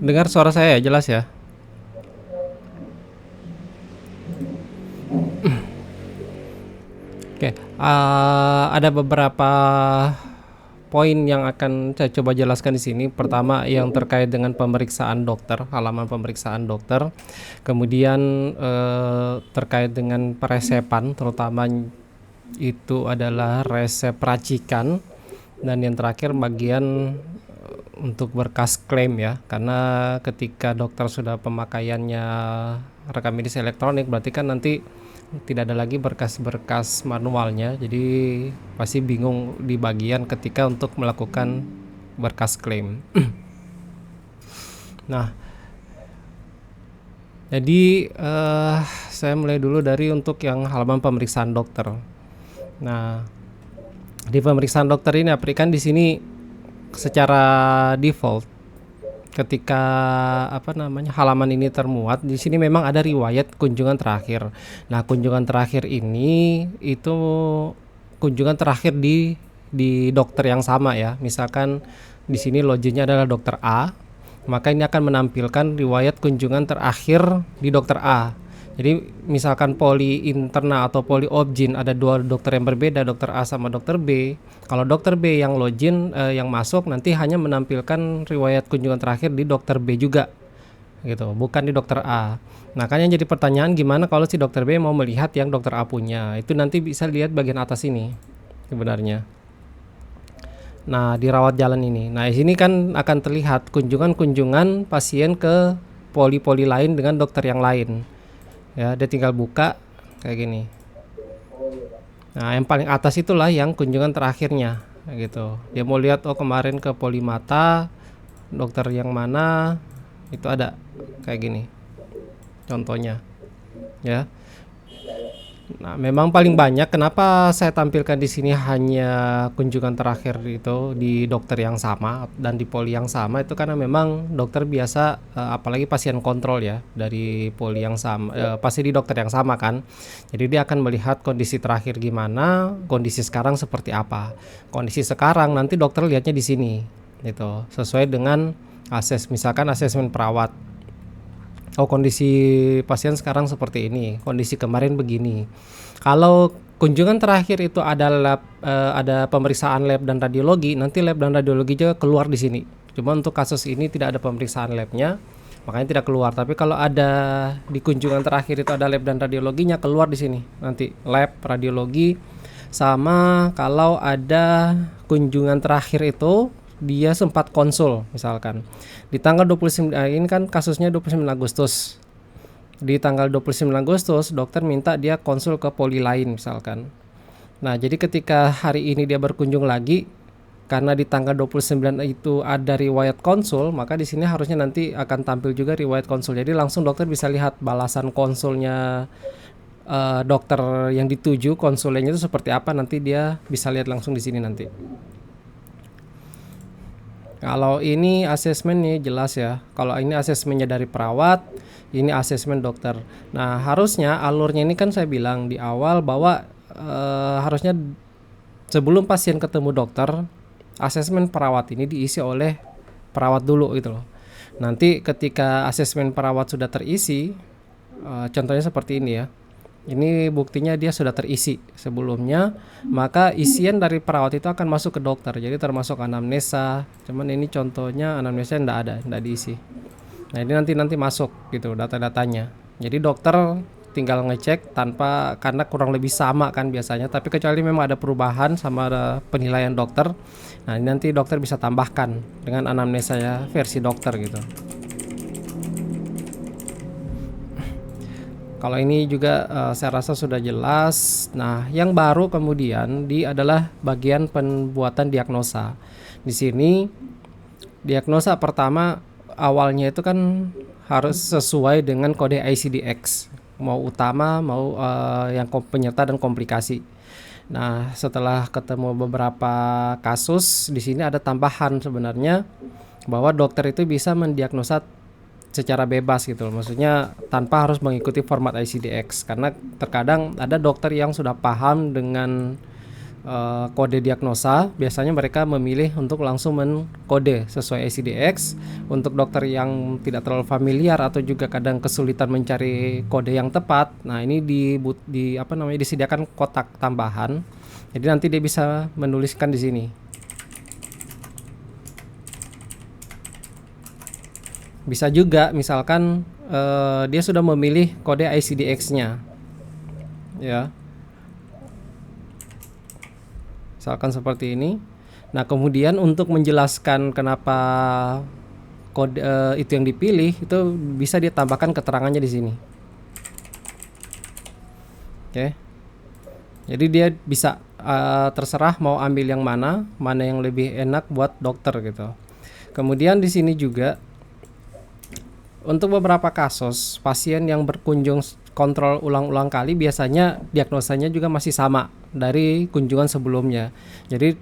Dengar suara saya ya, jelas ya? Oke, ada beberapa poin yang akan saya coba jelaskan di sini. Pertama, yang terkait dengan pemeriksaan dokter, halaman pemeriksaan dokter. Kemudian terkait dengan peresepan, terutama itu adalah resep racikan. Dan yang terakhir bagian untuk berkas klaim ya, karena ketika dokter sudah pemakaiannya rekam medis elektronik, berarti kan nanti tidak ada lagi berkas-berkas manualnya, jadi pasti bingung di bagian ketika untuk melakukan berkas klaim. Nah, jadi saya mulai dulu dari untuk yang halaman pemeriksaan dokter. Nah, di pemeriksaan dokter ini aplikasi di sini secara default ketika halaman ini termuat di sini memang ada riwayat kunjungan terakhir. Nah, kunjungan terakhir ini itu kunjungan terakhir di dokter yang sama ya. Misalkan di sini login-nya adalah dokter A, maka ini akan menampilkan riwayat kunjungan terakhir di dokter A. Jadi misalkan poli interna atau poli obgyn ada dua dokter yang berbeda, dokter A sama dokter B. Kalau dokter B yang login yang masuk nanti hanya menampilkan riwayat kunjungan terakhir di dokter B juga, gitu, bukan di dokter A. Nah, kan yang jadi pertanyaan gimana kalau si dokter B mau melihat yang dokter A punya? Itu nanti bisa lihat bagian atas ini sebenarnya. Nah, di rawat jalan ini. Nah, di sini kan akan terlihat kunjungan-kunjungan pasien ke poli-poli lain dengan dokter yang lain. Ya, dia tinggal buka kayak gini. Nah, yang paling atas itulah yang kunjungan terakhirnya, gitu. Dia mau lihat, oh kemarin ke poli mata, dokter yang mana, itu ada kayak gini. Contohnya, ya. Nah, memang paling banyak kenapa saya tampilkan di sini hanya kunjungan terakhir itu di dokter yang sama dan di poli yang sama, itu karena memang dokter biasa apalagi pasien kontrol ya dari poli yang sama, pasti di dokter yang sama kan. Jadi dia akan melihat kondisi terakhir gimana, kondisi sekarang seperti apa. Kondisi sekarang nanti dokter lihatnya di sini gitu, sesuai dengan misalkan asesmen perawat. Oh, kondisi pasien sekarang seperti ini, kondisi kemarin begini. Kalau kunjungan terakhir itu adalah ada pemeriksaan lab dan radiologi, nanti lab dan radiologi juga keluar di sini. Cuma untuk kasus ini tidak ada pemeriksaan labnya, makanya tidak keluar. Tapi kalau ada di kunjungan terakhir itu ada lab dan radiologinya, keluar di sini. Nanti lab, radiologi, sama kalau ada kunjungan terakhir itu dia sempat konsul misalkan di tanggal 29, ini kan kasusnya 29 Agustus. Di tanggal 29 Agustus dokter minta dia konsul ke poli lain misalkan. Nah, jadi ketika hari ini dia berkunjung lagi karena di tanggal 29 itu ada riwayat konsul, maka di sini harusnya nanti akan tampil juga riwayat konsul. Jadi langsung dokter bisa lihat balasan konsulnya dokter yang dituju, konsulnya itu seperti apa, nanti dia bisa lihat langsung di sini nanti. Kalau ini asesmen nih jelas ya. Kalau ini asesmennya dari perawat, ini asesmen dokter. Nah, harusnya alurnya ini kan saya bilang di awal bahwa harusnya sebelum pasien ketemu dokter, asesmen perawat ini diisi oleh perawat dulu gitu loh. Nanti ketika asesmen perawat sudah terisi, contohnya seperti ini ya. Ini buktinya dia sudah terisi sebelumnya, maka isian dari perawat itu akan masuk ke dokter. Jadi termasuk anamnesa. Cuman ini contohnya anamnesa enggak diisi. Nah, ini nanti masuk gitu data-datanya. Jadi dokter tinggal ngecek karena kurang lebih sama kan biasanya, tapi kecuali memang ada perubahan sama ada penilaian dokter. Nah, ini nanti dokter bisa tambahkan dengan anamnesa ya versi dokter gitu. Kalau ini juga saya rasa sudah jelas. Nah, yang baru kemudian adalah bagian pembuatan diagnosa. Di sini diagnosa pertama awalnya itu kan harus sesuai dengan kode ICD-X, mau utama mau yang penyerta dan komplikasi. Nah, setelah ketemu beberapa kasus, di sini ada tambahan sebenarnya bahwa dokter itu bisa mendiagnosa secara bebas gitu loh. Maksudnya tanpa harus mengikuti format ICD-X, karena terkadang ada dokter yang sudah paham dengan kode diagnosa, biasanya mereka memilih untuk langsung menkode sesuai ICD-X. Untuk dokter yang tidak terlalu familiar atau juga kadang kesulitan mencari kode yang tepat, nah ini disediakan kotak tambahan. Jadi nanti dia bisa menuliskan di sini. Bisa juga misalkan dia sudah memilih kode ICD-X-nya, ya. Misalkan seperti ini. Nah, kemudian untuk menjelaskan kenapa kode itu yang dipilih, itu bisa dia tambahkan keterangannya di sini. Oke. Jadi dia bisa terserah mau ambil yang mana yang lebih enak buat dokter gitu. Kemudian di sini juga untuk beberapa kasus pasien yang berkunjung kontrol ulang-ulang kali, biasanya diagnosanya juga masih sama dari kunjungan sebelumnya. Jadi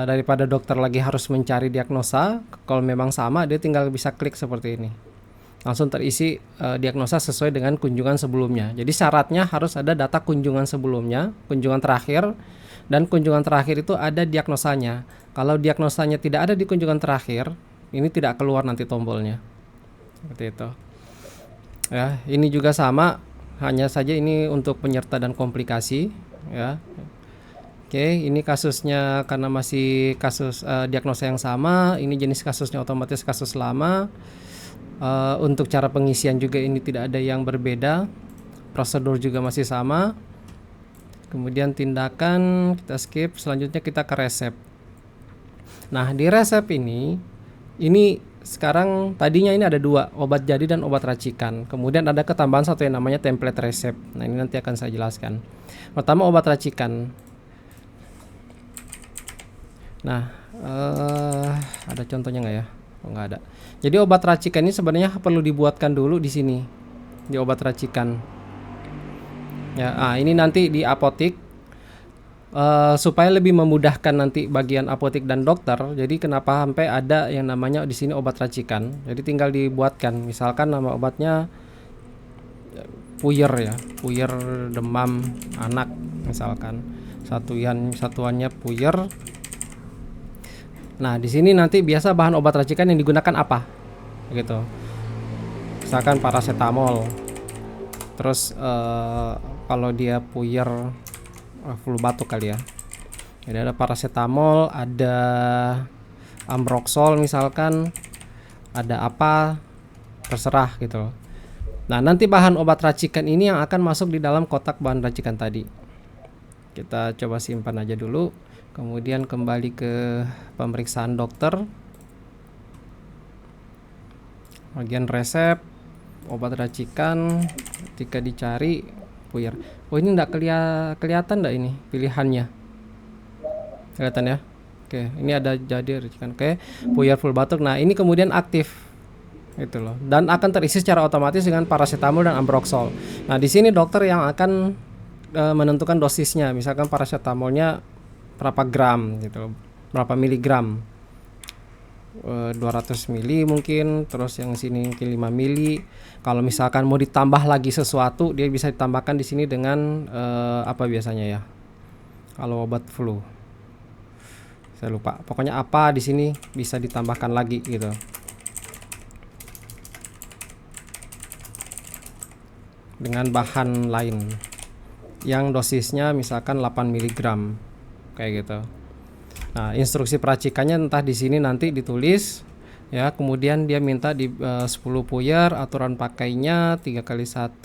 daripada dokter lagi harus mencari diagnosa, kalau memang sama dia tinggal bisa klik seperti ini. Langsung terisi diagnosa sesuai dengan kunjungan sebelumnya. Jadi syaratnya harus ada data kunjungan sebelumnya, kunjungan terakhir, dan kunjungan terakhir itu ada diagnosanya. Kalau diagnosanya tidak ada di kunjungan terakhir, ini tidak keluar nanti tombolnya. Seperti itu. Ya, ini juga sama, hanya saja ini untuk penyerta dan komplikasi, ya. Oke, ini kasusnya karena masih kasus diagnosa yang sama, ini jenis kasusnya otomatis kasus lama. Untuk cara pengisian juga ini tidak ada yang berbeda, prosedur juga masih sama. Kemudian tindakan kita skip, selanjutnya kita ke resep. Nah, di resep ini sekarang tadinya ini ada 2, obat jadi dan obat racikan. Kemudian ada ketambahan satu yang namanya template resep. Nah, ini nanti akan saya jelaskan. Pertama, obat racikan. Nah, ada contohnya nggak ya? Oh, nggak ada. Jadi obat racikan ini sebenarnya perlu dibuatkan dulu di sini, di obat racikan. Ya, ini nanti di apotik. Supaya lebih memudahkan nanti bagian apotik dan dokter, jadi kenapa sampai ada yang namanya di sini obat racikan. Jadi tinggal dibuatkan, misalkan nama obatnya puyer ya, puyer demam anak misalkan, satuannya puyer. Nah, di sini nanti biasa bahan obat racikan yang digunakan apa gitu, misalkan paracetamol. Terus kalau dia puyer flu batuk kali ya, jadi ada paracetamol, ada ambroxol misalkan, ada apa, terserah gitu. Nah, nanti bahan obat racikan ini yang akan masuk di dalam kotak bahan racikan tadi. Kita coba simpan aja dulu, kemudian kembali ke pemeriksaan dokter, bagian resep obat racikan. Ketika dicari puyer, oh ini enggak kelihatan enggak ini pilihannya? Kelihatan ya? Oke, ini ada jadi racikan. Oke, puyer full batuk. Nah, ini kemudian aktif itu loh, dan akan terisi secara otomatis dengan paracetamol dan ambroxol. Nah, di sini dokter yang akan menentukan dosisnya. Misalkan paracetamolnya berapa gram gitu, berapa miligram, 200 mili mungkin, terus yang sini mungkin 5 mili. Kalau misalkan mau ditambah lagi sesuatu, dia bisa ditambahkan di sini dengan apa biasanya ya, kalau obat flu saya lupa, pokoknya apa di sini bisa ditambahkan lagi gitu. Dengan bahan lain yang dosisnya misalkan 8 mg kayak gitu. Nah, instruksi peracikannya entah di sini nanti ditulis ya. Kemudian dia minta di 10 puyer, aturan pakainya 3x1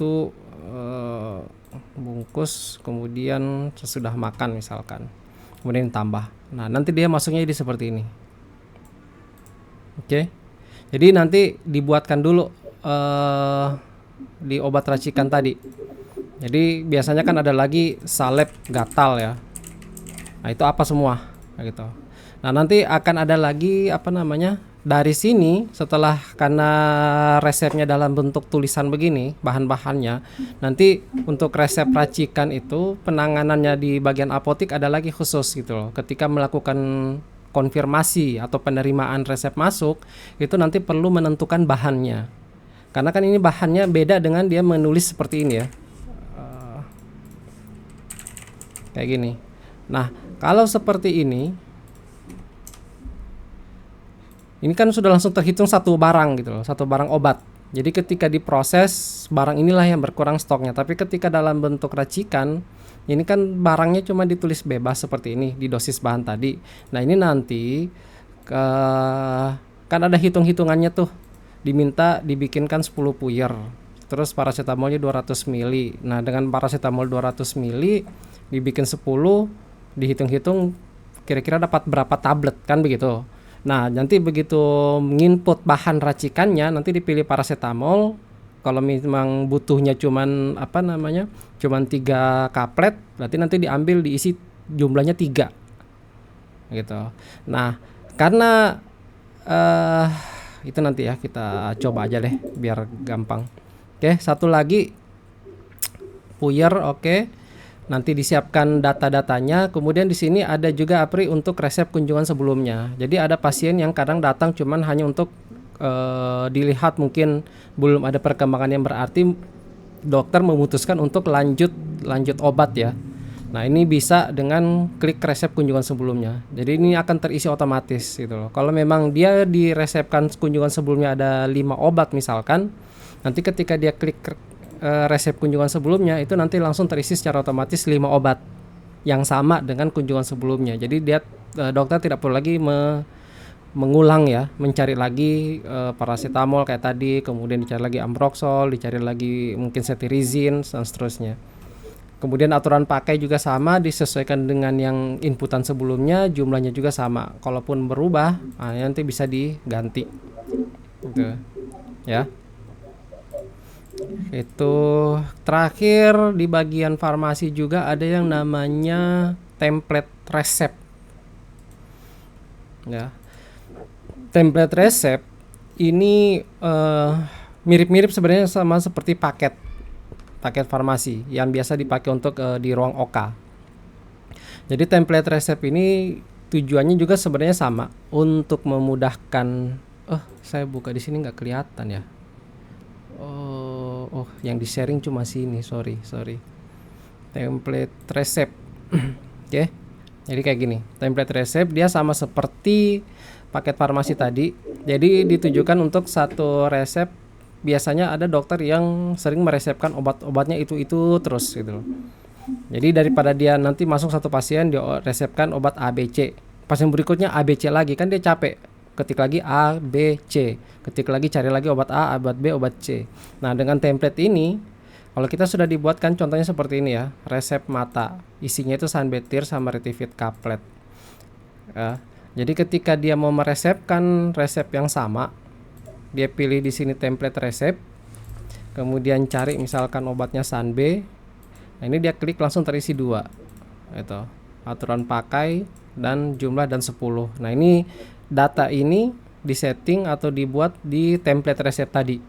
bungkus, kemudian sesudah makan misalkan, kemudian tambah. Nah, nanti dia masuknya jadi seperti ini. Oke. Jadi nanti dibuatkan dulu di obat racikan tadi. Jadi biasanya kan ada lagi salep gatal ya. Nah, itu apa semua gitu. Nah, nanti akan ada lagi apa namanya, dari sini setelah, karena resepnya dalam bentuk tulisan begini bahan-bahannya, nanti untuk resep racikan itu penanganannya di bagian apotik ada lagi khusus gitu loh. Ketika melakukan konfirmasi atau penerimaan resep masuk, itu nanti perlu menentukan bahannya, karena kan ini bahannya beda dengan dia menulis seperti ini ya, kayak gini. Nah, kalau seperti ini kan sudah langsung terhitung satu barang gitu loh, satu barang obat. Jadi ketika diproses, barang inilah yang berkurang stoknya. Tapi ketika dalam bentuk racikan, ini kan barangnya cuma ditulis bebas seperti ini di dosis bahan tadi. Nah, ini nanti kan ada hitung-hitungannya tuh. Diminta dibikinkan 10 puyer. Terus paracetamolnya 200 mili. Nah, dengan paracetamol 200 mili dibikin 10, dihitung-hitung kira-kira dapat berapa tablet kan begitu. Nah, nanti begitu nginput bahan racikannya, nanti dipilih paracetamol. Kalau memang butuhnya cuman cuman 3 kaplet, berarti nanti diambil diisi jumlahnya 3 gitu. Nah, karena itu nanti ya kita coba aja deh biar gampang. Oke, satu lagi puyer, oke. Nanti disiapkan data-datanya. Kemudian di sini ada juga APRI untuk resep kunjungan sebelumnya. Jadi ada pasien yang kadang datang cuman hanya untuk dilihat, mungkin belum ada perkembangan yang berarti, dokter memutuskan untuk lanjut obat ya. Nah, ini bisa dengan klik resep kunjungan sebelumnya. Jadi ini akan terisi otomatis gitu loh. Kalau memang dia diresepkan kunjungan sebelumnya ada 5 obat misalkan, nanti ketika dia klik resep kunjungan sebelumnya, itu nanti langsung terisi secara otomatis 5 obat yang sama dengan kunjungan sebelumnya. Jadi dia dokter tidak perlu lagi mengulang ya, mencari lagi paracetamol kayak tadi, kemudian dicari lagi ambroxol, dicari lagi mungkin cetirizine dan seterusnya. Kemudian aturan pakai juga sama, disesuaikan dengan yang inputan sebelumnya, jumlahnya juga sama. Kalaupun berubah, nanti bisa diganti. Gitu. Ya. Itu terakhir di bagian farmasi juga ada yang namanya template resep. Ya. Template resep ini mirip-mirip sebenarnya sama seperti paket farmasi yang biasa dipakai untuk di ruang OK. Jadi template resep ini tujuannya juga sebenarnya sama, untuk memudahkan. Saya buka di sini nggak kelihatan ya. Yang di sharing cuma sini, sorry. Template resep. Oke. Jadi kayak gini, template resep dia sama seperti paket farmasi tadi. Jadi ditujukan untuk satu resep. Biasanya ada dokter yang sering meresepkan obat-obatnya itu terus gitu loh. Jadi daripada dia nanti masuk satu pasien dia resepkan obat ABC, pasien berikutnya ABC lagi, kan dia capek. Ketik lagi A, B, C, ketik lagi cari lagi obat A, obat B, obat C. Nah, dengan template ini, kalau kita sudah dibuatkan contohnya seperti ini ya, resep mata, isinya itu Sanbetir sama Retivit kaplet. Jadi ketika dia mau meresepkan resep yang sama, dia pilih di sini template resep, kemudian cari misalkan obatnya Sanbe. Nah, ini dia klik langsung terisi 2. Itu aturan pakai dan jumlah dan 10. Nah, ini data ini disetting atau dibuat di template resep tadi.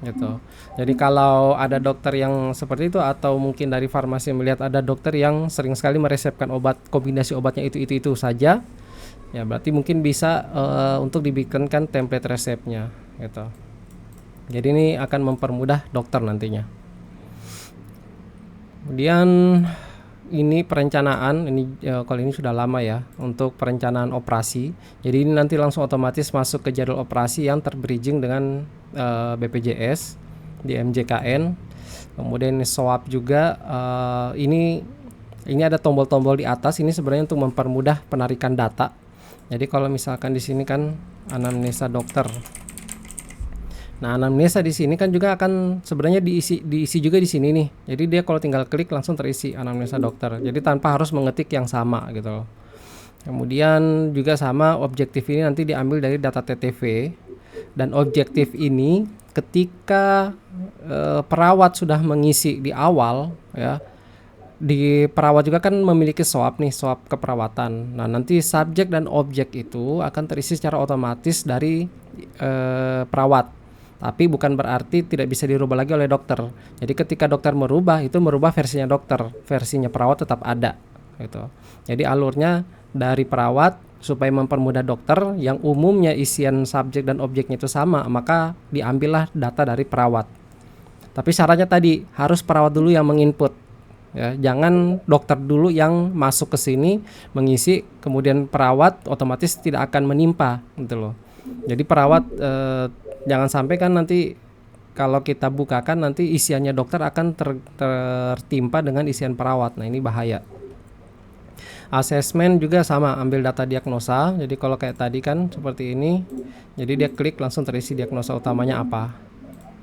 Gitu. Jadi kalau ada dokter yang seperti itu, atau mungkin dari farmasi melihat ada dokter yang sering sekali meresepkan obat, kombinasi obatnya itu saja, ya berarti mungkin bisa untuk dibikinkan template resepnya gitu. Jadi ini akan mempermudah dokter nantinya. Kemudian ini perencanaan, kalau ini sudah lama ya, untuk perencanaan operasi. Jadi ini nanti langsung otomatis masuk ke jadwal operasi yang terbridging dengan BPJS di MJKN. Kemudian swab juga, ini ada tombol-tombol di atas, ini sebenarnya untuk mempermudah penarikan data. Jadi kalau misalkan di sini kan anamnesa dokter. Nah, anamnesa di sini kan juga akan sebenarnya diisi juga di sini nih. Jadi dia kalau tinggal klik langsung terisi anamnesa dokter. Jadi tanpa harus mengetik yang sama gitu loh. Kemudian juga sama, objektif ini nanti diambil dari data TTV, dan objektif ini ketika perawat sudah mengisi di awal ya. Di perawat juga kan memiliki swab keperawatan. Nah, nanti subjek dan objek itu akan terisi secara otomatis dari perawat. Tapi bukan berarti tidak bisa dirubah lagi oleh dokter. Jadi ketika dokter merubah, itu merubah versinya dokter, versinya perawat tetap ada gitu. Jadi alurnya dari perawat supaya mempermudah dokter, yang umumnya isian subjek dan objeknya itu sama, maka diambillah data dari perawat. Tapi syaratnya tadi harus perawat dulu yang menginput. ya. Jangan dokter dulu yang masuk ke sini mengisi, kemudian perawat otomatis tidak akan menimpa gitu loh. Jadi perawat jangan sampai kan nanti kalau kita bukakan nanti isiannya dokter akan tertimpa dengan isian perawat. Nah, ini bahaya. Asesmen juga sama, ambil data diagnosa. Jadi kalau kayak tadi kan seperti ini. Jadi dia klik langsung terisi diagnosa utamanya apa.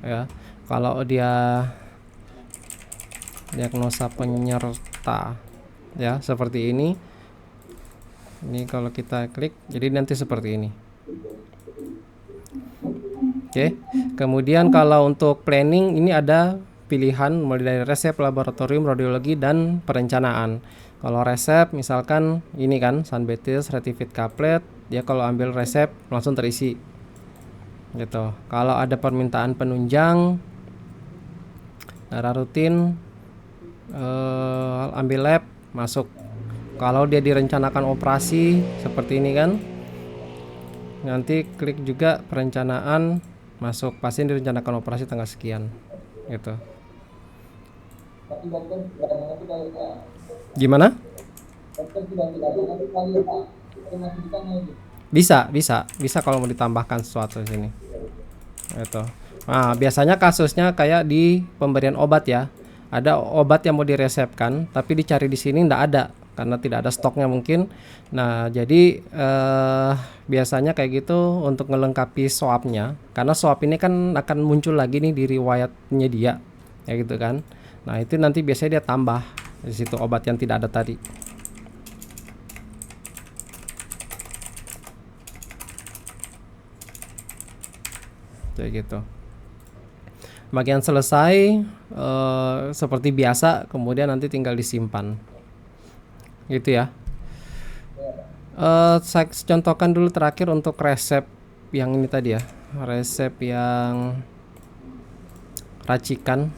Ya. Kalau dia diagnosa penyerta ya seperti ini. Ini kalau kita klik jadi nanti seperti ini. Oke. Kemudian kalau untuk planning ini ada pilihan mulai dari resep, laboratorium, radiologi, dan perencanaan. Kalau resep misalkan ini kan Sunbetis, Retivit Couplet, dia kalau ambil resep langsung terisi gitu. Kalau ada permintaan penunjang, darah rutin, ambil lab, masuk. Kalau dia direncanakan operasi seperti ini kan, nanti klik juga perencanaan, masuk. Pasien direncanakan operasi tanggal sekian gitu. Gimana? Bisa kalau mau ditambahkan sesuatu di sini. Itu. Nah, biasanya kasusnya kayak di pemberian obat ya. Ada obat yang mau diresepkan, tapi dicari di sini nggak ada karena tidak ada stoknya mungkin. Nah, jadi biasanya kayak gitu untuk melengkapi swabnya, karena swab ini kan akan muncul lagi nih di riwayatnya dia, ya gitu kan. Nah, itu nanti biasanya dia tambah di situ obat yang tidak ada tadi. Kayak gitu. Bagian selesai seperti biasa, kemudian nanti tinggal disimpan. Gitu ya. Saya contohkan dulu terakhir untuk resep yang ini tadi ya. Resep yang racikan.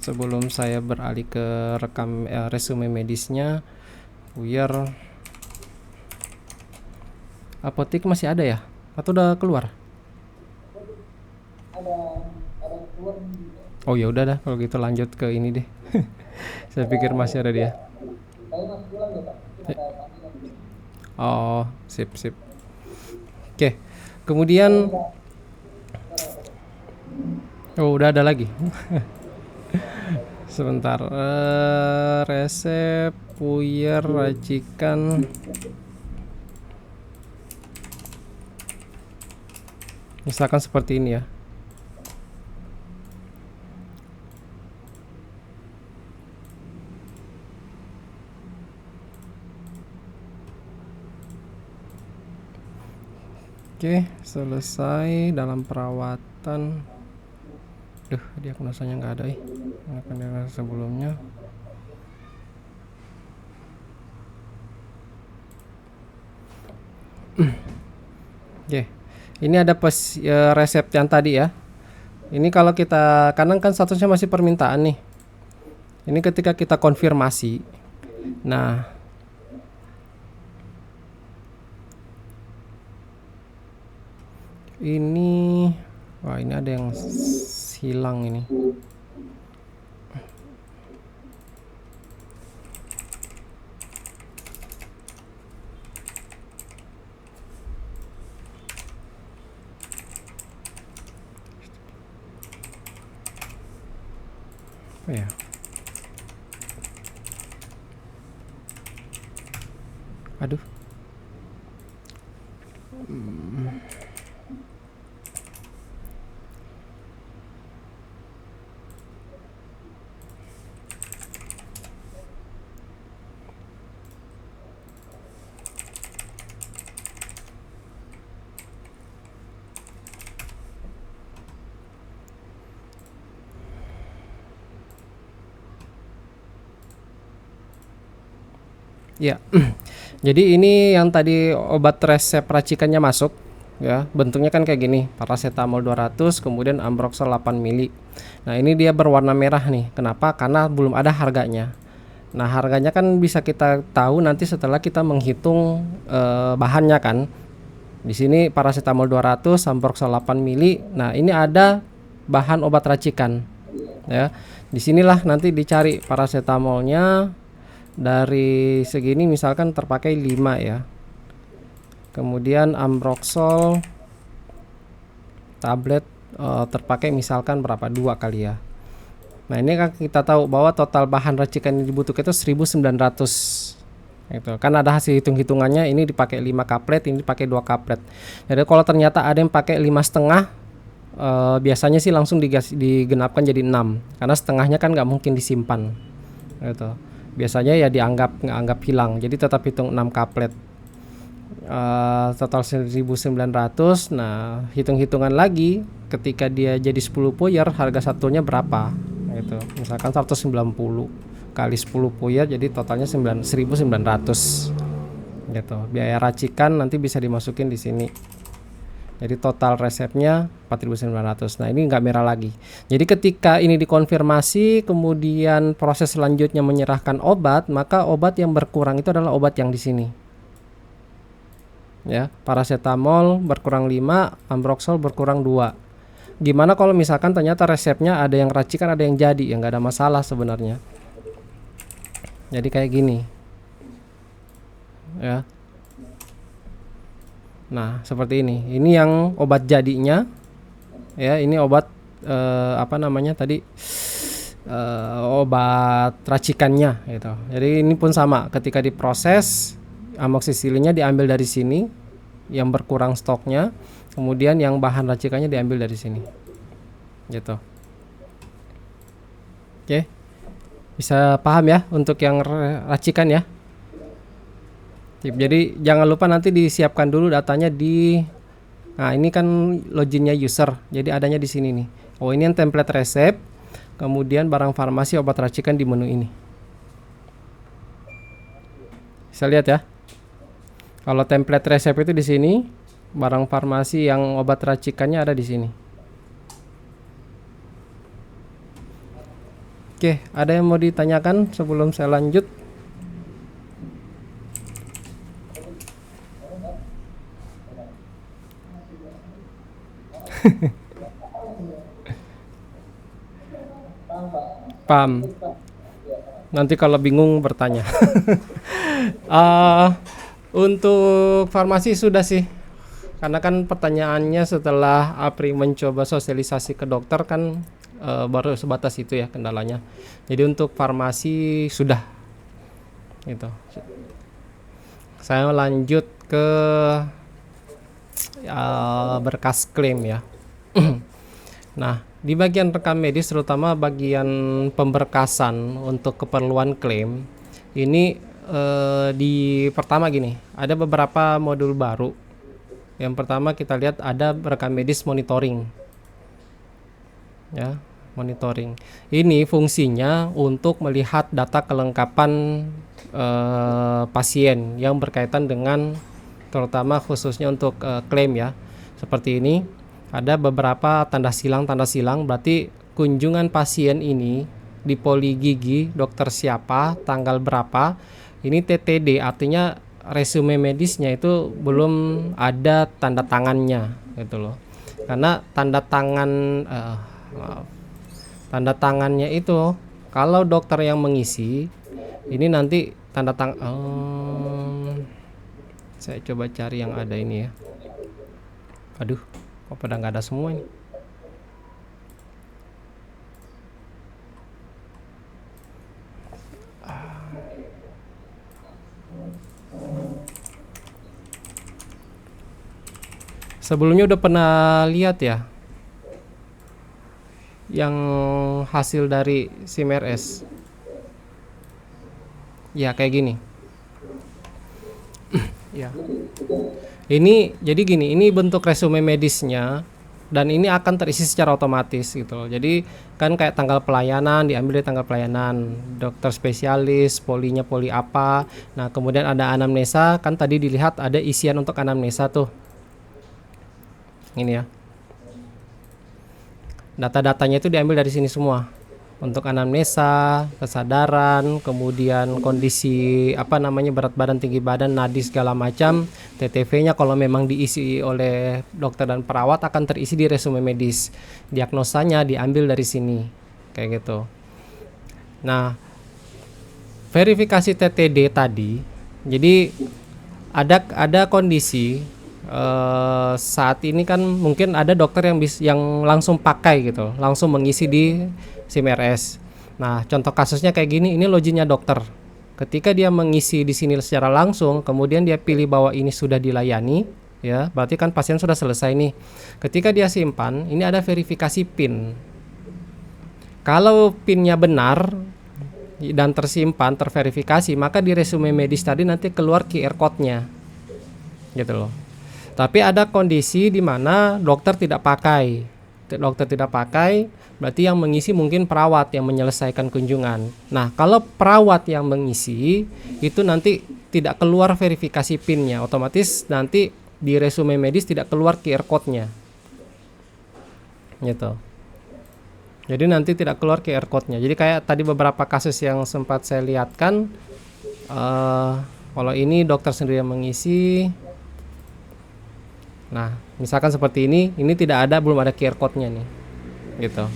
Sebelum saya beralih ke rekam resume medisnya, Puyer apotek masih ada ya? Atau udah keluar? Oh ya udah dah kalau gitu lanjut ke ini deh. Saya pikir masih ada dia. Oh, sip. Oke. Kemudian udah ada lagi. Sebentar. Resep Puyer racikan. Misalkan seperti ini ya. Oke, selesai dalam perawatan. Diagnosanya nggak ada diagnosa sebelumnya. Oke, ini ada resep yang tadi ya. Ini kalau kita kanan kan statusnya masih permintaan nih. Ini ketika kita konfirmasi. Nah, ini ada yang hilang ini. Apa ya? Aduh. Ya. Jadi ini yang tadi obat resep racikannya masuk ya. Bentuknya kan kayak gini, paracetamol 200 kemudian Ambroxol 8 mili. Nah, ini dia berwarna merah nih. Kenapa? Karena belum ada harganya. Nah, harganya kan bisa kita tahu nanti setelah kita menghitung bahannya kan. Di sini paracetamol 200, Ambroxol 8 mili. Nah, ini ada bahan obat racikan ya. Disinilah nanti dicari paracetamolnya dari segini misalkan terpakai 5 ya. Kemudian Ambroxol tablet terpakai misalkan berapa, 2 kali ya. Nah ini kan kita tahu bahwa total bahan racikan yang dibutuhkan itu 1900 gitu. Kan ada hasil hitung-hitungannya, ini dipakai 5 kaplet, ini dipakai 2 kaplet. Jadi kalau ternyata ada yang pakai 5,5, biasanya sih langsung digenapkan jadi 6, karena setengahnya kan nggak mungkin disimpan gitu. Biasanya ya nggak hilang, jadi tetap hitung 6 kaplet. Total 1900. Nah hitung-hitungan lagi ketika dia jadi 10 puyer harga satunya berapa gitu. Misalkan 190 kali 10 puyer jadi totalnya 1900 gitu. Biaya racikan nanti bisa dimasukin di sini. Jadi total resepnya 4.900. Nah ini nggak merah lagi. Jadi ketika ini dikonfirmasi, kemudian proses selanjutnya menyerahkan obat, maka obat yang berkurang itu adalah obat yang di sini. Ya, paracetamol berkurang 5, Ambroxol berkurang 2. Gimana kalau misalkan ternyata resepnya ada yang racikan, ada yang jadi, ya nggak ada masalah sebenarnya. Jadi kayak gini. Ya. Nah, seperti ini. Ini yang obat jadinya. Ya, ini obat apa namanya tadi? Obat racikannya gitu. Jadi ini pun sama, ketika diproses amoksisilinnya diambil dari sini, yang berkurang stoknya, kemudian yang bahan racikannya diambil dari sini. Gitu. Oke. Bisa paham ya untuk yang racikan ya? Jadi jangan lupa nanti disiapkan dulu datanya di, nah ini kan loginnya user, jadi adanya di sini nih. Oh ini yang template resep, kemudian barang farmasi obat racikan di menu ini. Bisa lihat ya. Kalau template resep itu di sini, barang farmasi yang obat racikannya ada di sini. Oke, ada yang mau ditanyakan sebelum saya lanjut? Paham. Nanti kalau bingung bertanya. Untuk farmasi sudah sih. Karena kan pertanyaannya setelah Apri mencoba sosialisasi ke dokter kan baru sebatas itu ya kendalanya. Jadi untuk farmasi sudah. Gitu. Saya lanjut ke berkas klaim ya. Nah, di bagian rekam medis terutama bagian pemberkasan untuk keperluan klaim ini di pertama gini, ada beberapa modul baru. Yang pertama kita lihat ada rekam medis monitoring. Ya, monitoring. Ini fungsinya untuk melihat data kelengkapan pasien yang berkaitan dengan terutama khususnya untuk klaim ya. Seperti ini ada beberapa tanda silang berarti kunjungan pasien ini di poli gigi dokter siapa, tanggal berapa. Ini TTD artinya resume medisnya itu belum ada tanda tangannya gitu loh. Karena tanda tangannya itu kalau dokter yang mengisi ini nanti tanda tangan saya coba cari yang ada ini ya. Aduh, kok pada nggak ada semua ini. Sebelumnya udah pernah lihat ya yang hasil dari SIM-RS ya kayak gini ya. Ini jadi gini, ini bentuk resume medisnya dan ini akan terisi secara otomatis gitu loh. Jadi kan kayak tanggal pelayanan diambil dari tanggal pelayanan, dokter spesialis, polinya poli apa. Nah, kemudian ada anamnesa, kan tadi dilihat ada isian untuk anamnesa tuh. Ini ya. Data-datanya itu diambil dari sini semua. Untuk anamnesa, kesadaran, kemudian kondisi apa namanya berat badan, tinggi badan, nadi segala macam, TTV-nya kalau memang diisi oleh dokter dan perawat akan terisi di resume medis. Diagnosanya diambil dari sini. Kayak gitu. Nah, verifikasi TTD tadi, jadi ada kondisi saat ini kan mungkin ada dokter yang langsung pakai gitu, langsung mengisi di SIM-RS. Nah, contoh kasusnya kayak gini, ini loginnya dokter. Ketika dia mengisi di sini secara langsung, kemudian dia pilih bahwa ini sudah dilayani, ya, berarti kan pasien sudah selesai nih. Ketika dia simpan, ini ada verifikasi PIN. Kalau PIN-nya benar dan tersimpan, terverifikasi, maka di resume medis tadi nanti keluar QR code-nya. Gitu loh. Tapi ada kondisi di mana dokter tidak pakai. Dokter tidak pakai, berarti yang mengisi mungkin perawat yang menyelesaikan kunjungan. Nah, kalau perawat yang mengisi, itu nanti tidak keluar verifikasi PIN-nya. Otomatis nanti di resume medis tidak keluar QR code-nya. Gitu. Jadi nanti tidak keluar QR code-nya. Jadi kayak tadi beberapa kasus yang sempat saya lihatkan, kalau ini dokter sendiri yang mengisi. Nah, misalkan seperti ini tidak ada, belum ada QR code-nya nih. Gitu.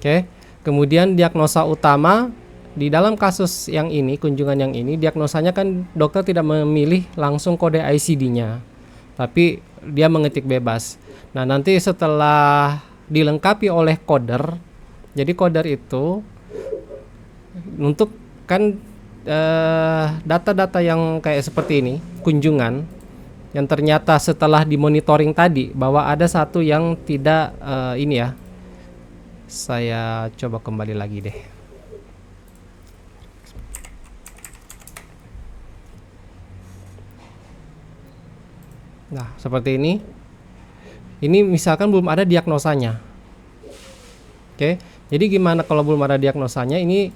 Oke. Kemudian diagnosa utama di dalam kasus yang ini, kunjungan yang ini, diagnosanya kan dokter tidak memilih langsung kode ICD-nya. Tapi dia mengetik bebas. Nah, nanti setelah dilengkapi oleh coder, jadi coder itu untuk kan data-data yang kayak seperti ini, kunjungan yang ternyata setelah dimonitoring tadi bahwa ada satu yang tidak ini ya. Saya coba kembali lagi deh. Nah, seperti ini. Ini misalkan belum ada diagnosanya. Oke. Jadi gimana kalau belum ada diagnosanya? Ini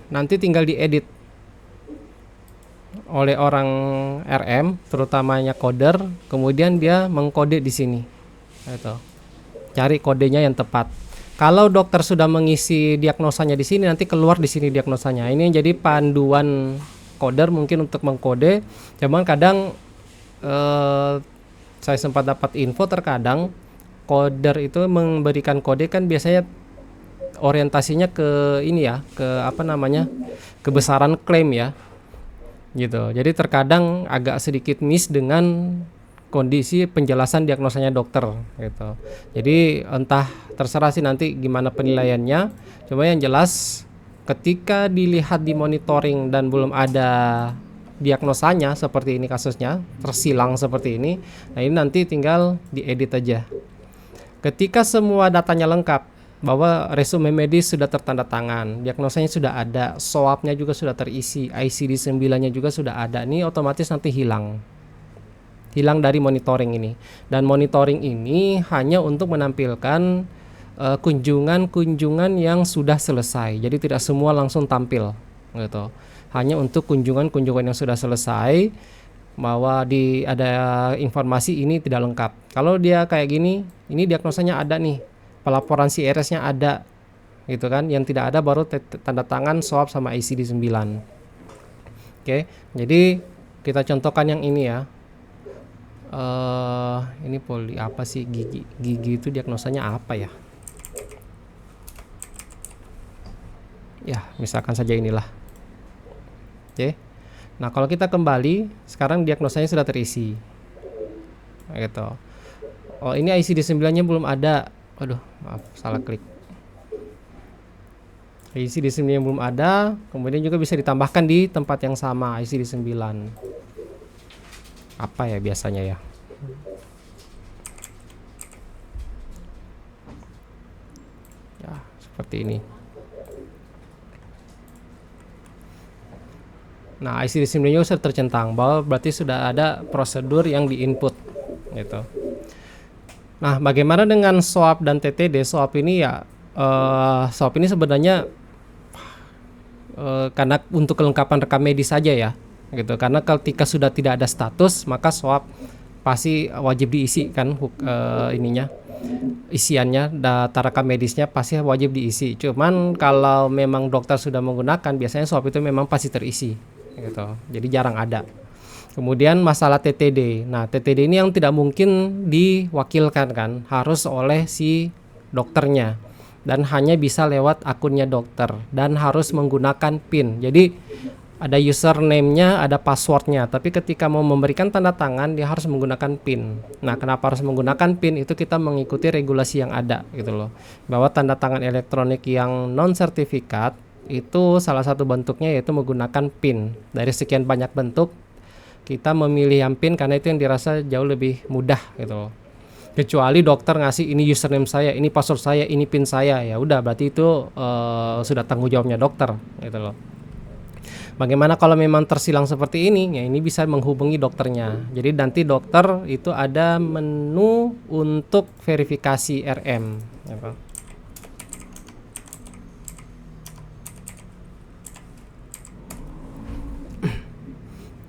nanti tinggal diedit oleh orang RM, terutamanya coder, kemudian dia mengkode di sini. Gitu. Cari kodenya yang tepat. Kalau dokter sudah mengisi diagnosanya di sini, nanti keluar di sini diagnosanya. Ini yang jadi panduan coder mungkin untuk mengkode. Cuman kadang saya sempat dapat info, terkadang coder itu memberikan kode kan biasanya orientasinya ke ini ya, ke apa namanya, kebesaran klaim ya. Gitu. Jadi terkadang agak sedikit miss dengan kondisi penjelasan diagnosanya dokter gitu. Jadi entah, terserah sih nanti gimana penilaiannya. Cuma yang jelas ketika dilihat di monitoring dan belum ada diagnosanya seperti ini kasusnya, tersilang seperti ini. Nah, ini nanti tinggal diedit aja. Ketika semua datanya lengkap, bahwa resume medis sudah tertanda tangan, diagnosanya sudah ada, swabnya juga sudah terisi, ICD-9-nya juga sudah ada, ini otomatis nanti hilang dari monitoring ini. Dan monitoring ini hanya untuk menampilkan kunjungan-kunjungan yang sudah selesai. Jadi tidak semua langsung tampil gitu. Hanya untuk kunjungan-kunjungan yang sudah selesai, bahwa ada informasi ini tidak lengkap. Kalau dia kayak gini, ini diagnosanya ada nih, pelaporan CRS-nya ada gitu kan. Yang tidak ada baru tanda tangan swab sama ICD-9. Oke, jadi kita contohkan yang ini ya. Ini poli apa sih, gigi itu diagnosanya apa ya? Ya, misalkan saja inilah. Oke. Nah, kalau kita kembali, sekarang diagnosanya sudah terisi. Gitu. Oh, ini ICD-9-nya belum ada. Waduh, maaf, salah klik. ICD-9 yang belum ada, kemudian juga bisa ditambahkan di tempat yang sama, ICD-9. Apa ya biasanya ya? Ya, seperti ini. Nah, ICD-9-nya sudah tercentang, bahwa berarti sudah ada prosedur yang di-input gitu. Nah, bagaimana dengan swab dan TTD? Swab ini ya, swab ini sebenarnya karena untuk kelengkapan rekam medis saja ya, gitu. Karena ketika sudah tidak ada status, maka swab pasti wajib diisi kan, isiannya, data rekam medisnya pasti wajib diisi. Cuman kalau memang dokter sudah menggunakan, biasanya swab itu memang pasti terisi, gitu. Jadi jarang ada. Kemudian masalah TTD. Nah, TTD ini yang tidak mungkin diwakilkan kan, harus oleh si dokternya. dan hanya bisa lewat akunnya dokter dan harus menggunakan PIN. Jadi ada username-nya, ada password-nya, tapi ketika mau memberikan tanda tangan dia harus menggunakan PIN. Nah, kenapa harus menggunakan PIN? Itu kita mengikuti regulasi yang ada gitu loh. Bahwa tanda tangan elektronik yang non sertifikat itu salah satu bentuknya yaitu menggunakan PIN. Dari sekian banyak bentuk kita memilih yang PIN karena itu yang dirasa jauh lebih mudah gitu loh. Kecuali dokter ngasih ini username saya, ini password saya, ini PIN saya, ya udah berarti itu sudah tanggung jawabnya dokter gitu loh. Bagaimana kalau memang tersilang seperti ini? Ya ini bisa menghubungi dokternya. Jadi nanti dokter itu ada menu untuk verifikasi RM. Apa?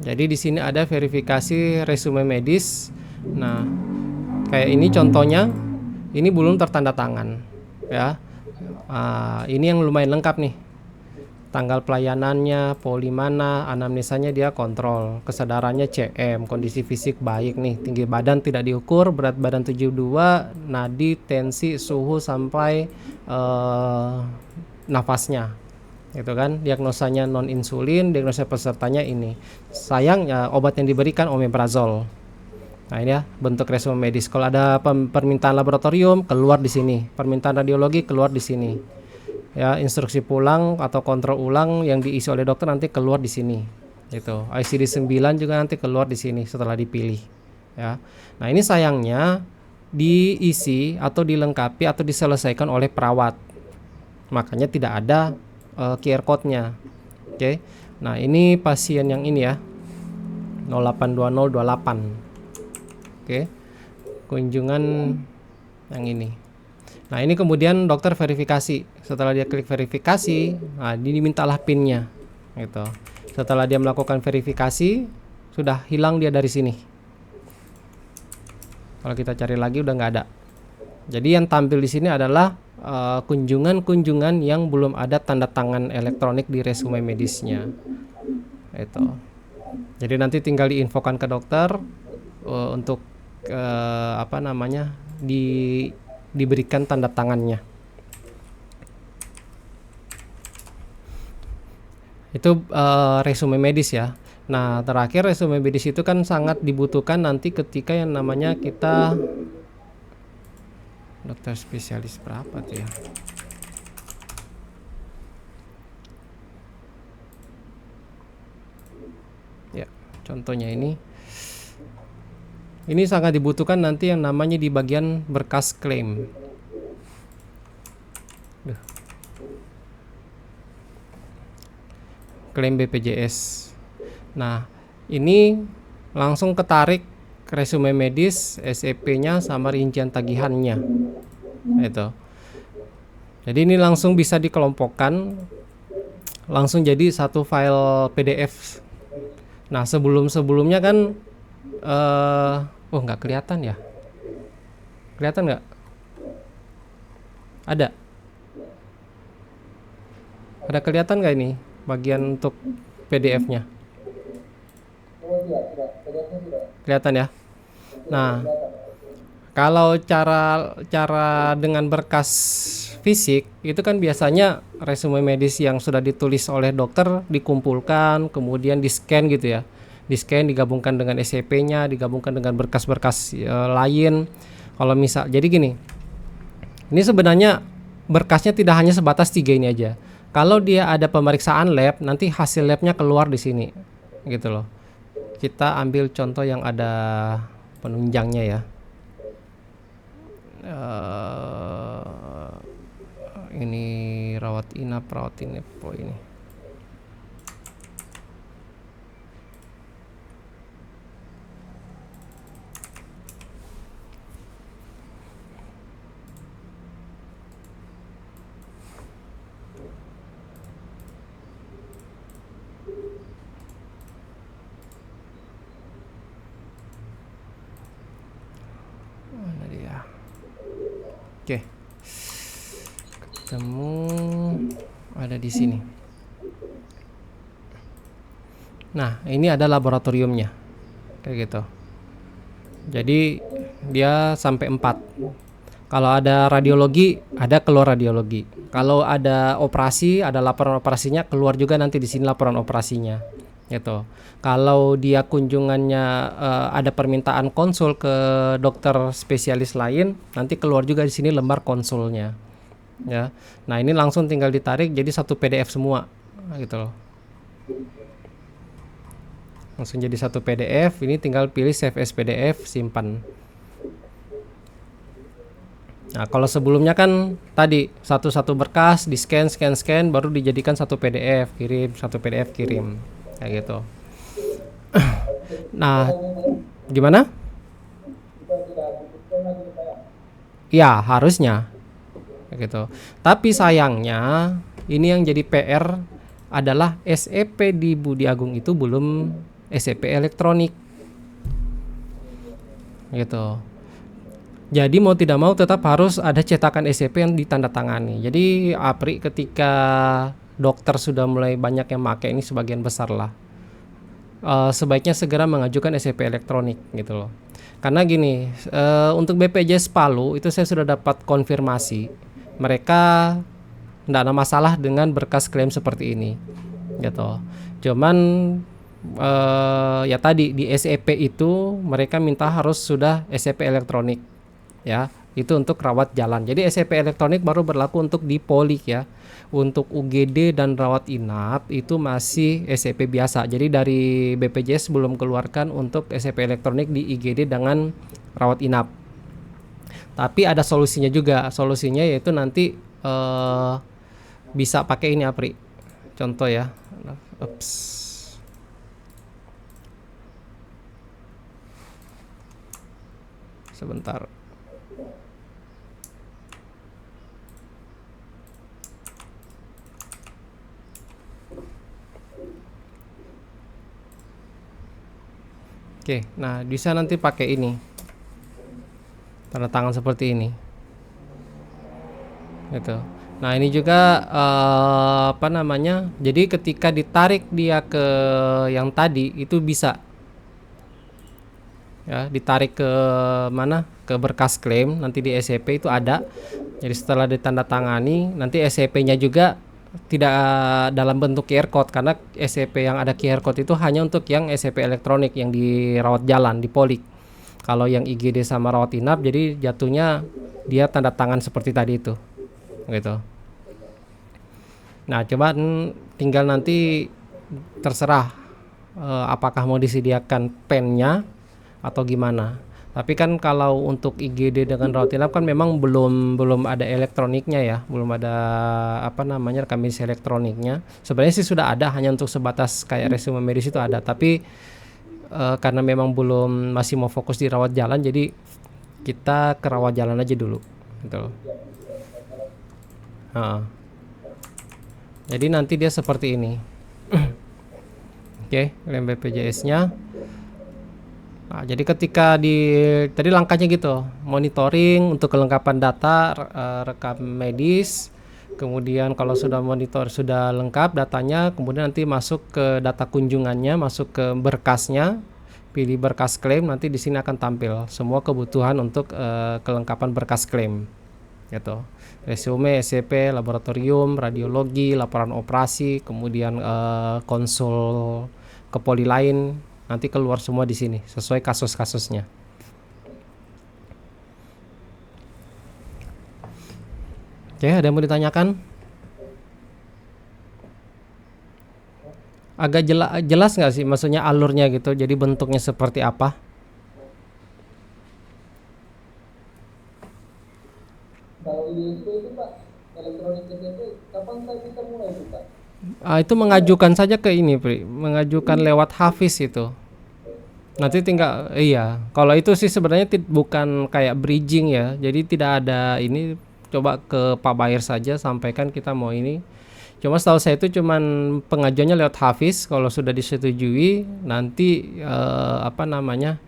Jadi di sini ada verifikasi resume medis. Nah, kayak ini contohnya, ini belum tertanda tangan, ya. Ini yang lumayan lengkap nih. Tanggal pelayanannya, poli mana, anamnesanya dia kontrol, kesadarannya CM, kondisi fisik baik nih, tinggi badan tidak diukur, berat badan 72, nadi, tensi, suhu sampai nafasnya. Itu kan diagnosanya non insulin, diagnosa pesertanya ini. Sayang ya obat yang diberikan omeprazol. Nah, ini ya bentuk resume medis. Kalau ada permintaan laboratorium keluar di sini, permintaan radiologi keluar di sini. Ya, instruksi pulang atau kontrol ulang yang diisi oleh dokter nanti keluar di sini. Itu. ICD-9 juga nanti keluar di sini setelah dipilih. Ya. Nah, ini sayangnya diisi atau dilengkapi atau diselesaikan oleh perawat. Makanya tidak ada QR code-nya. Oke. Nah, ini pasien yang ini ya. 082028. Oke. Kunjungan yang ini. Nah, ini kemudian dokter verifikasi. Setelah dia klik verifikasi, nah dimintalah PIN-nya gitu. Setelah dia melakukan verifikasi, sudah hilang dia dari sini. Kalau kita cari lagi udah nggak ada. Jadi yang tampil di sini adalah kunjungan-kunjungan yang belum ada tanda tangan elektronik di resume medisnya. Itu. Jadi nanti tinggal diinfokan ke dokter untuk diberikan tanda tangannya. Itu resume medis ya. Nah, terakhir resume medis itu kan sangat dibutuhkan nanti ketika yang namanya kita dokter spesialis berapa tuh ya? Ya, contohnya ini. Ini sangat dibutuhkan nanti yang namanya di bagian berkas klaim. Klaim BPJS. Nah, ini langsung ketarik resume medis, SEP-nya sama rincian tagihannya. Itu. Jadi ini langsung bisa dikelompokkan, langsung jadi satu file PDF. Nah, sebelumnya kan nggak kelihatan ya? Kelihatan nggak? Ada? Ada kelihatan nggak ini bagian untuk PDF-nya? Kelihatan ya? Nah, kalau cara dengan berkas fisik itu kan biasanya resume medis yang sudah ditulis oleh dokter dikumpulkan, kemudian di-scan gitu ya. Di-scan digabungkan dengan SCP-nya, digabungkan dengan berkas-berkas lain. Kalau misal jadi gini. Ini sebenarnya berkasnya tidak hanya sebatas 3 ini aja. Kalau dia ada pemeriksaan lab, nanti hasil labnya keluar di sini. Gitu loh. Kita ambil contoh yang ada penunjangnya ya. Ini rawat inap ini. Mana dia? Oke. Ketemu ada di sini. Nah, ini ada laboratoriumnya. Kayak gitu. Jadi dia sampai 4. Kalau ada radiologi, ada keluar radiologi. Kalau ada operasi, ada laporan operasinya, keluar juga nanti di sini laporan operasinya. Gitu. Kalau dia kunjungannya ada permintaan konsul ke dokter spesialis lain, nanti keluar juga di sini lembar konsulnya. Ya. Nah, ini langsung tinggal ditarik jadi satu PDF semua, gitu loh. Langsung jadi satu PDF, ini tinggal pilih save as PDF, simpan. Nah, kalau sebelumnya kan tadi satu-satu berkas di scan, scan, scan, baru dijadikan satu PDF, kirim, satu PDF kirim, kayak gitu. Nah, gimana? Ya, harusnya kayak gitu. Tapi sayangnya ini yang jadi PR adalah SEP di Budi Agung itu belum SEP elektronik, gitu. Jadi mau tidak mau tetap harus ada cetakan SCP yang ditandatangani. Jadi APRI ketika dokter sudah mulai banyak yang pakai ini sebagian besar lah, sebaiknya segera mengajukan SCP elektronik gitu loh. Karena gini, untuk BPJS Palu itu saya sudah dapat konfirmasi mereka tidak ada masalah dengan berkas klaim seperti ini gitu. Cuman ya tadi di SEP itu mereka minta harus sudah SCP elektronik. Ya, itu untuk rawat jalan. Jadi SCP elektronik baru berlaku untuk di Polik ya. Untuk UGD dan rawat inap itu masih SCP biasa. Jadi dari BPJS belum keluarkan untuk SCP elektronik di IGD dengan rawat inap. Tapi ada solusinya juga. Solusinya yaitu nanti bisa pakai ini Apri. Contoh ya. Ups. Sebentar. Oke, nah bisa nanti pakai ini, tanda tangan seperti ini, gitu. Nah ini juga apa namanya? Jadi ketika ditarik dia ke yang tadi itu bisa, ya ditarik ke mana? Ke berkas klaim nanti di SCP itu ada. Jadi setelah ditandatangani, nanti SCP-nya juga tidak dalam bentuk QR code karena SCP yang ada QR code itu hanya untuk yang SCP elektronik yang di rawat jalan di Polik. Kalau yang IGD sama rawat inap jadi jatuhnya dia tanda tangan seperti tadi itu. Gitu. Nah, coba tinggal nanti terserah apakah mau disediakan pennya atau gimana. Tapi kan kalau untuk IGD dengan rawat inap kan memang belum ada elektroniknya ya, belum ada apa namanya rekam medis elektroniknya. Sebenarnya sih sudah ada, hanya untuk sebatas kayak resume medis itu ada, tapi karena memang belum, masih mau fokus di rawat jalan, jadi kita ke rawat jalan aja dulu, gitu. Jadi nanti dia seperti ini. Oke, klaim BPJS-nya. Nah, jadi ketika tadi langkahnya gitu, monitoring untuk kelengkapan data, rekam medis, kemudian kalau sudah monitor sudah lengkap datanya, kemudian nanti masuk ke data kunjungannya, masuk ke berkasnya, pilih berkas klaim, nanti di sini akan tampil semua kebutuhan untuk kelengkapan berkas klaim, gitu. Resume, SCP, laboratorium, radiologi, laporan operasi, kemudian konsul ke poli lain. Nanti keluar semua di sini sesuai kasus-kasusnya. Oke, ada yang mau ditanyakan? Agak jelas nggak sih maksudnya alurnya gitu? Jadi bentuknya seperti apa? Kalau itu Pak, elektronik itu kapan saya bisa mulai itu Pak? Itu mengajukan saja ke ini, Pri. Mengajukan lewat Hafiz itu. Nanti tinggal iya. Kalau itu sih sebenarnya bukan kayak bridging ya. Jadi tidak ada ini, coba ke Pak Bayer saja sampaikan kita mau ini. Cuma setahu saya itu cuman pengajuannya lewat Hafiz. Kalau sudah disetujui nanti apa namanya?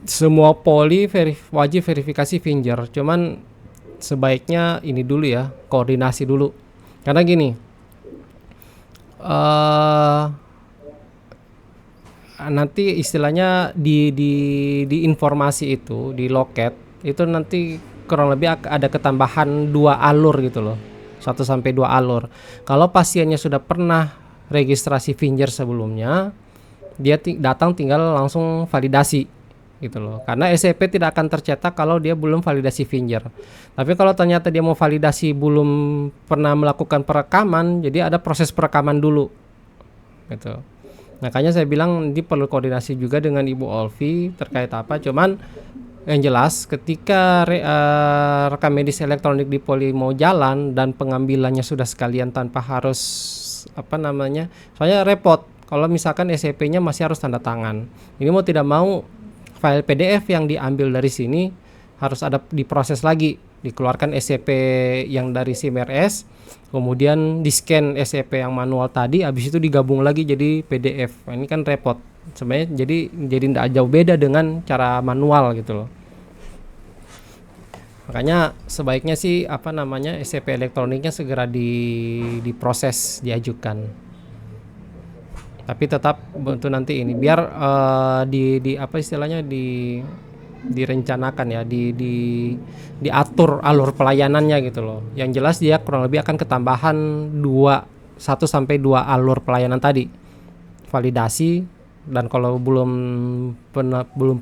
Semua poli wajib verifikasi Finger. Cuman sebaiknya ini dulu ya, koordinasi dulu. Karena gini, nanti istilahnya di informasi itu di loket itu nanti kurang lebih ada ketambahan 2 alur gitu loh. 1 sampai 2 alur. Kalau pasiennya sudah pernah registrasi Finger sebelumnya, dia datang tinggal langsung validasi gitu loh. Karena SCP tidak akan tercetak kalau dia belum validasi Finger. Tapi kalau ternyata dia mau validasi belum pernah melakukan perekaman, jadi ada proses perekaman dulu gitu. Makanya saya bilang ini perlu koordinasi juga dengan Ibu Olvi terkait apa. Cuman yang jelas ketika rekam medis elektronik di Poli mau jalan dan pengambilannya sudah sekalian tanpa harus soalnya repot kalau misalkan SCP-nya masih harus tanda tangan. Ini mau tidak mau file PDF yang diambil dari sini harus ada diproses lagi, dikeluarkan SCP yang dari SIM-RS, kemudian di-scan SCP yang manual tadi, habis itu digabung lagi jadi PDF. Nah, ini kan repot sebenarnya, jadi tidak jauh beda dengan cara manual gitu loh. Makanya sebaiknya sih SCP elektroniknya segera diproses, diajukan. Tapi tetap untuk nanti ini biar direncanakan ya, diatur alur pelayanannya gitu loh. Yang jelas dia kurang lebih akan ketambahan 1 sampai 2 alur pelayanan tadi. Validasi, dan kalau belum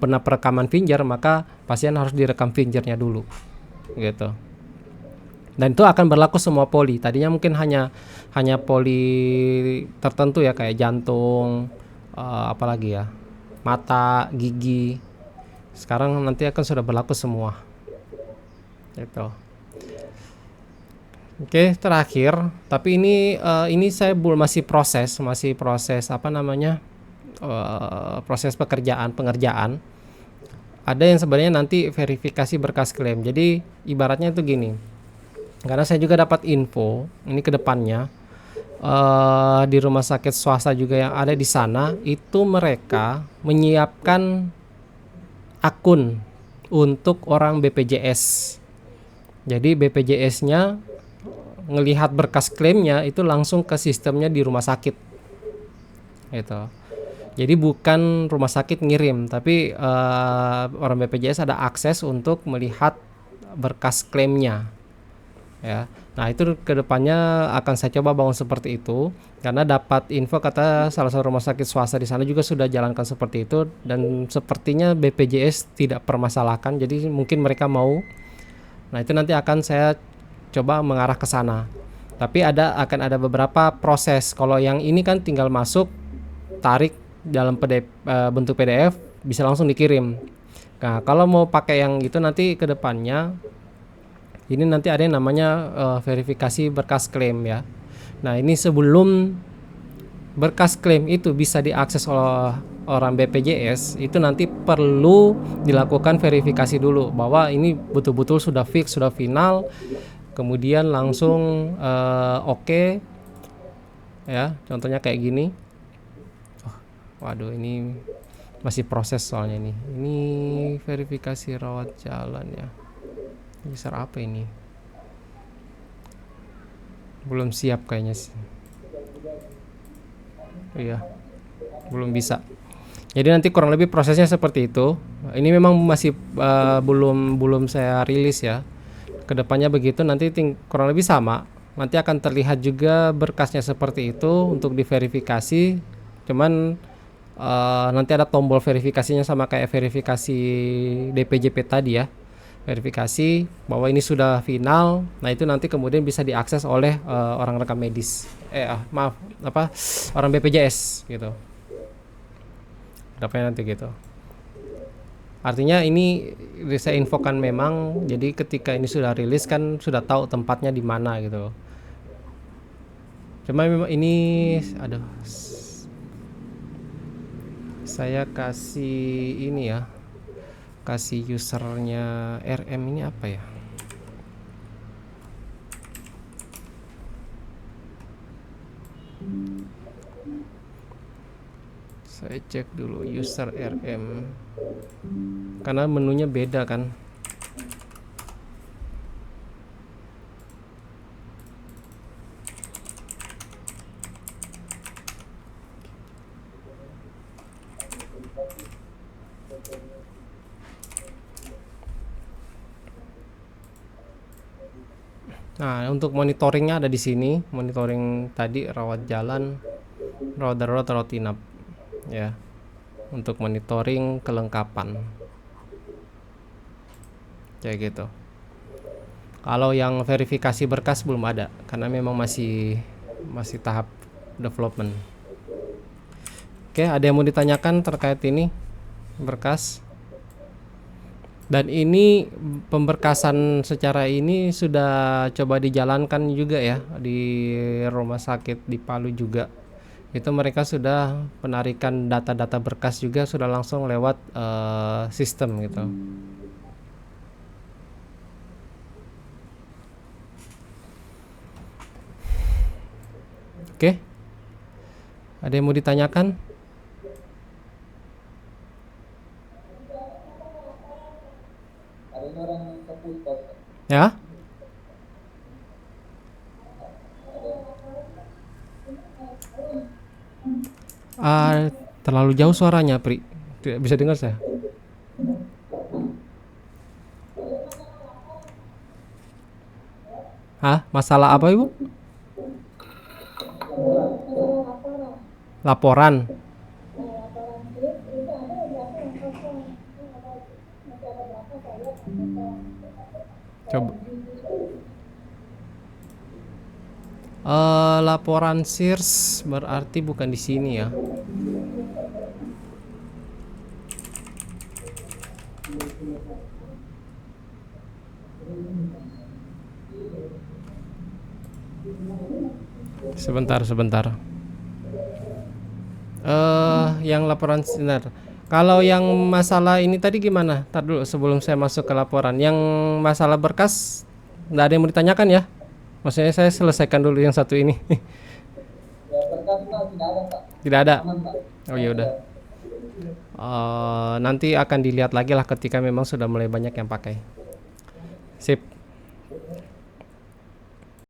pernah perekaman Finger, maka pasien harus direkam Fingernya dulu gitu. Dan itu akan berlaku semua poli. Tadinya mungkin hanya poli tertentu ya, kayak jantung, apalagi ya, mata, gigi. Sekarang nanti akan sudah berlaku semua gitu. Oke, terakhir, tapi ini saya masih proses proses pengerjaan. Ada yang sebenarnya nanti verifikasi berkas klaim. Jadi ibaratnya itu gini, karena saya juga dapat info ini ke depannya di rumah sakit swasta juga yang ada di sana itu mereka menyiapkan akun untuk orang BPJS. Jadi BPJS-nya ngelihat berkas klaimnya itu langsung ke sistemnya di rumah sakit gitu. Jadi bukan rumah sakit ngirim, tapi orang BPJS ada akses untuk melihat berkas klaimnya ya. Nah, itu kedepannya akan saya coba bangun seperti itu, karena dapat info kata salah satu rumah sakit swasta di sana juga sudah jalankan seperti itu, dan sepertinya BPJS tidak permasalahkan, jadi mungkin mereka mau. Nah, itu nanti akan saya coba mengarah ke sana. Tapi akan ada beberapa proses. Kalau yang ini kan tinggal masuk, tarik dalam bentuk PDF, bisa langsung dikirim. Nah, kalau mau pakai yang itu nanti ke depannya ini nanti ada yang namanya verifikasi berkas klaim ya. Nah, ini sebelum berkas klaim itu bisa diakses oleh orang BPJS, itu nanti perlu dilakukan verifikasi dulu bahwa ini betul-betul sudah fix, sudah final, kemudian langsung oke. Ya, contohnya kayak gini. Waduh, ini masih proses soalnya ini. Ini verifikasi rawat jalan ya. Besar apa ini? Belum siap kayaknya sih. Iya, belum bisa. Jadi nanti kurang lebih prosesnya seperti itu. Ini memang masih belum saya rilis ya. Kedepannya begitu, nanti kurang lebih sama. Nanti akan terlihat juga berkasnya seperti itu untuk diverifikasi. Cuman nanti ada tombol verifikasinya sama kayak verifikasi DPJP tadi ya. Verifikasi bahwa ini sudah final. Nah, itu nanti kemudian bisa diakses oleh orang rekam medis. Orang BPJS gitu. Dapatnya nanti gitu. Artinya ini saya infokan memang, jadi ketika ini sudah rilis kan sudah tahu tempatnya di mana gitu. Cuma memang ini saya kasih ini ya. Kasih usernya RM ini apa ya? Saya cek dulu user RM, karena menunya beda kan. Nah, untuk monitoringnya ada di sini. Monitoring tadi rawat jalan, rawat darurat, rawat inap. Ya, untuk monitoring kelengkapan. Kayak gitu. Kalau yang verifikasi berkas belum ada karena memang masih tahap development. Oke, ada yang mau ditanyakan terkait ini berkas? Dan ini pemberkasan secara ini sudah coba dijalankan juga ya di rumah sakit di Palu juga. Itu mereka sudah penarikan data-data berkas juga sudah langsung lewat sistem gitu. Oke. Ada yang mau ditanyakan? Ada orang yang keputus. Ya? Terlalu jauh suaranya, Pri. Tidak bisa dengar saya. Hah? Masalah apa, Ibu? Laporan. Coba. Laporan SIRS berarti bukan di sini ya. Sebentar. Yang laporan sinar. Kalau yang masalah ini tadi gimana? Tar dulu sebelum saya masuk ke laporan. Yang masalah berkas nggak ada yang mau ditanyakan ya? Maksudnya saya selesaikan dulu yang satu ini. Ya berkas Pak tidak ada Pak. Tidak ada. Aman Pak. Oh ya udah. Nanti akan dilihat lagi lah ketika memang sudah mulai banyak yang pakai. Sip.